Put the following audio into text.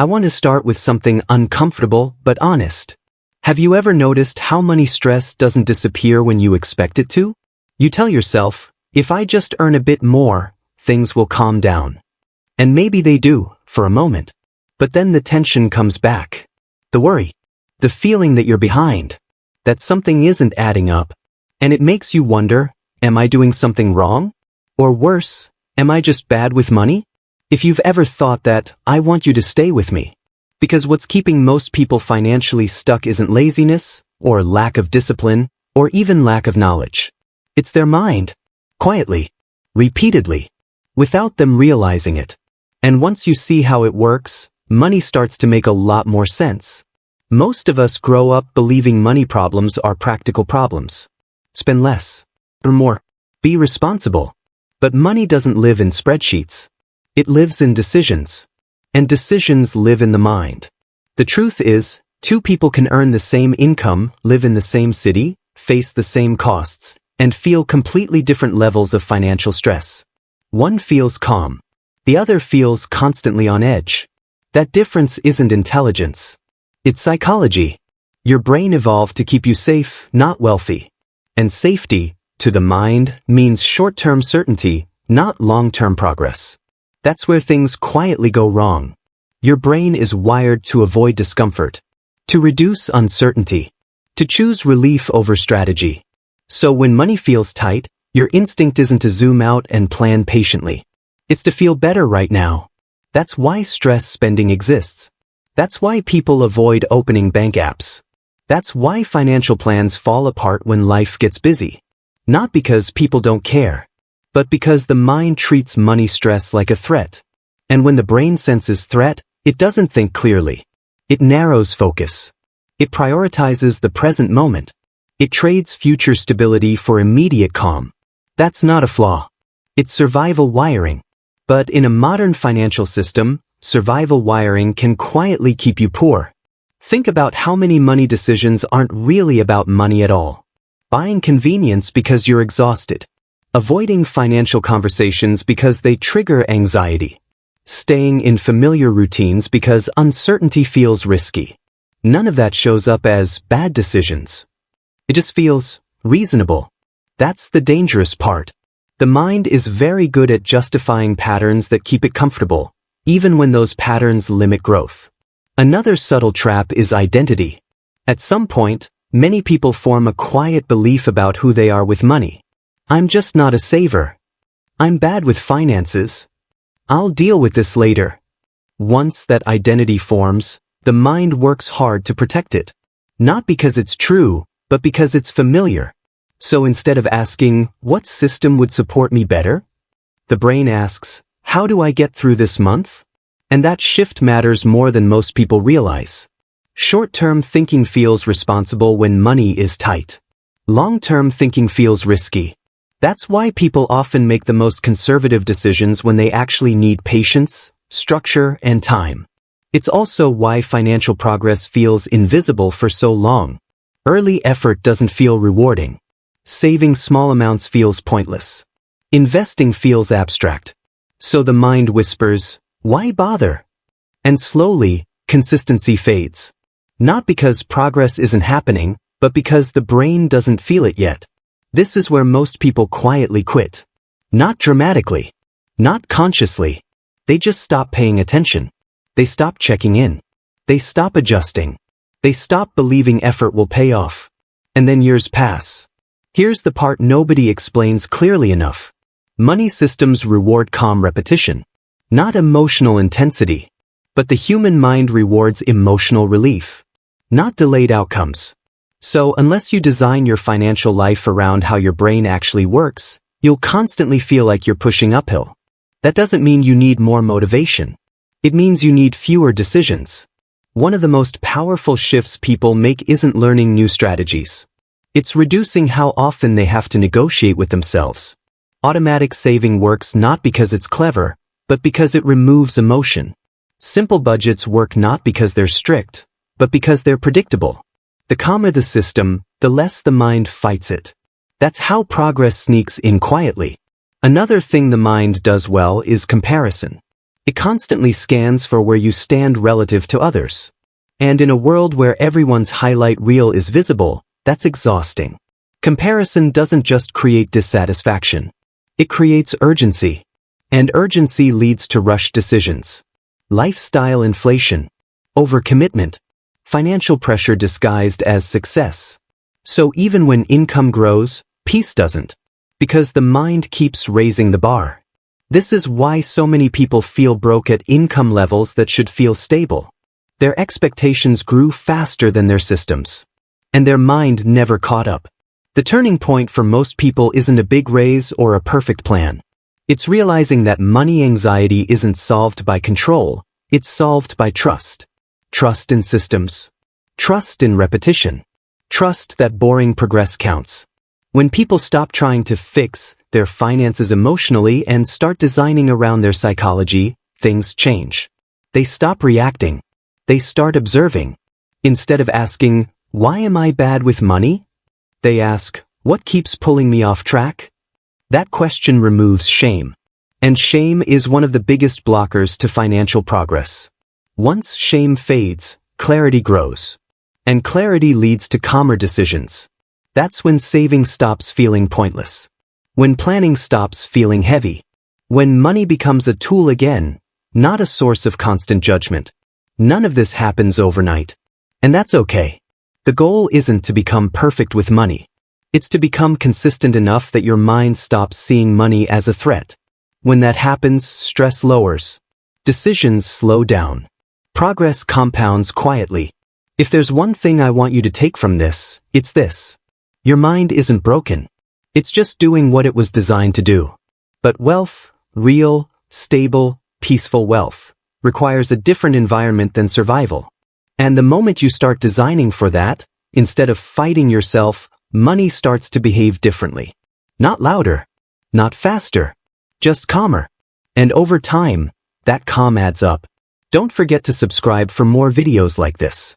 I want to start with something uncomfortable but honest. Have you ever noticed how money stress doesn't disappear when you expect it to? You tell yourself, if I just earn a bit more, things will calm down. And maybe they do, for a moment. But then the tension comes back. The worry. The feeling that you're behind. That something isn't adding up. And it makes you wonder, am I doing something wrong? Or worse, am I just bad with money? If you've ever thought that, I want you to stay with me. Because what's keeping most people financially stuck isn't laziness, or lack of discipline, or even lack of knowledge. It's their mind. Quietly. Repeatedly. Without them realizing it. And once you see how it works, money starts to make a lot more sense. Most of us grow up believing money problems are practical problems. Spend less. Or more. Be responsible. But money doesn't live in spreadsheets. It lives in decisions. And decisions live in the mind. The truth is, two people can earn the same income, live in the same city, face the same costs, and feel completely different levels of financial stress. One feels calm. The other feels constantly on edge. That difference isn't intelligence. It's psychology. Your brain evolved to keep you safe, not wealthy. And safety, to the mind, means short-term certainty, not long-term progress. That's where things quietly go wrong. Your brain is wired to avoid discomfort, to reduce uncertainty, to choose relief over strategy. So when money feels tight, your instinct isn't to zoom out and plan patiently. It's to feel better right now. That's why stress spending exists. That's why people avoid opening bank apps. That's why financial plans fall apart when life gets busy. Not because people don't care, but because the mind treats money stress like a threat. And when the brain senses threat, it doesn't think clearly. It narrows focus. It prioritizes the present moment. It trades future stability for immediate calm. That's not a flaw. It's survival wiring. But in a modern financial system, survival wiring can quietly keep you poor. Think about how many money decisions aren't really about money at all. Buying convenience because you're exhausted. Avoiding financial conversations because they trigger anxiety. Staying in familiar routines because uncertainty feels risky. None of that shows up as bad decisions. It just feels reasonable. That's the dangerous part. The mind is very good at justifying patterns that keep it comfortable, even when those patterns limit growth. Another subtle trap is identity. At some point, many people form a quiet belief about who they are with money. I'm just not a saver. I'm bad with finances. I'll deal with this later. Once that identity forms, the mind works hard to protect it. Not because it's true, but because it's familiar. So instead of asking, what system would support me better? The brain asks, how do I get through this month? And that shift matters more than most people realize. Short-term thinking feels responsible when money is tight. Long-term thinking feels risky. That's why people often make the most conservative decisions when they actually need patience, structure, and time. It's also why financial progress feels invisible for so long. Early effort doesn't feel rewarding. Saving small amounts feels pointless. Investing feels abstract. So the mind whispers, why bother? And slowly, consistency fades. Not because progress isn't happening, but because the brain doesn't feel it yet. This is where most people quietly quit. Not dramatically. Not consciously. They just stop paying attention. They stop checking in. They stop adjusting. They stop believing effort will pay off. And then years pass. Here's the part nobody explains clearly enough. Money systems reward calm repetition. Not emotional intensity. But the human mind rewards emotional relief. Not delayed outcomes. So unless you design your financial life around how your brain actually works, you'll constantly feel like you're pushing uphill. That doesn't mean you need more motivation. It means you need fewer decisions. One of the most powerful shifts people make isn't learning new strategies. It's reducing how often they have to negotiate with themselves. Automatic saving works not because it's clever, but because it removes emotion. Simple budgets work not because they're strict, but because they're predictable. The calmer the system, the less the mind fights it. That's how progress sneaks in quietly. Another thing the mind does well is comparison. It constantly scans for where you stand relative to others. And in a world where everyone's highlight reel is visible, that's exhausting. Comparison doesn't just create dissatisfaction. It creates urgency. And urgency leads to rushed decisions. Lifestyle inflation. Overcommitment. Financial pressure disguised as success. So even when income grows, peace doesn't. Because the mind keeps raising the bar. This is why so many people feel broke at income levels that should feel stable. Their expectations grew faster than their systems. And their mind never caught up. The turning point for most people isn't a big raise or a perfect plan. It's realizing that money anxiety isn't solved by control, it's solved by trust. Trust in systems. Trust in repetition. Trust that boring progress counts. When people stop trying to fix their finances emotionally and start designing around their psychology, things change. They stop reacting. They start observing. Instead of asking, "Why am I bad with money?" they ask, "What keeps pulling me off track?" That question removes shame. And shame is one of the biggest blockers to financial progress. Once shame fades, clarity grows. And clarity leads to calmer decisions. That's when saving stops feeling pointless. When planning stops feeling heavy. When money becomes a tool again, not a source of constant judgment. None of this happens overnight. And that's okay. The goal isn't to become perfect with money. It's to become consistent enough that your mind stops seeing money as a threat. When that happens, stress lowers. Decisions slow down. Progress compounds quietly. If there's one thing I want you to take from this, it's this. Your mind isn't broken. It's just doing what it was designed to do. But wealth, real, stable, peaceful wealth, requires a different environment than survival. And the moment you start designing for that, instead of fighting yourself, money starts to behave differently. Not louder, not faster, just calmer. And over time, that calm adds up. Don't forget to subscribe for more videos like this.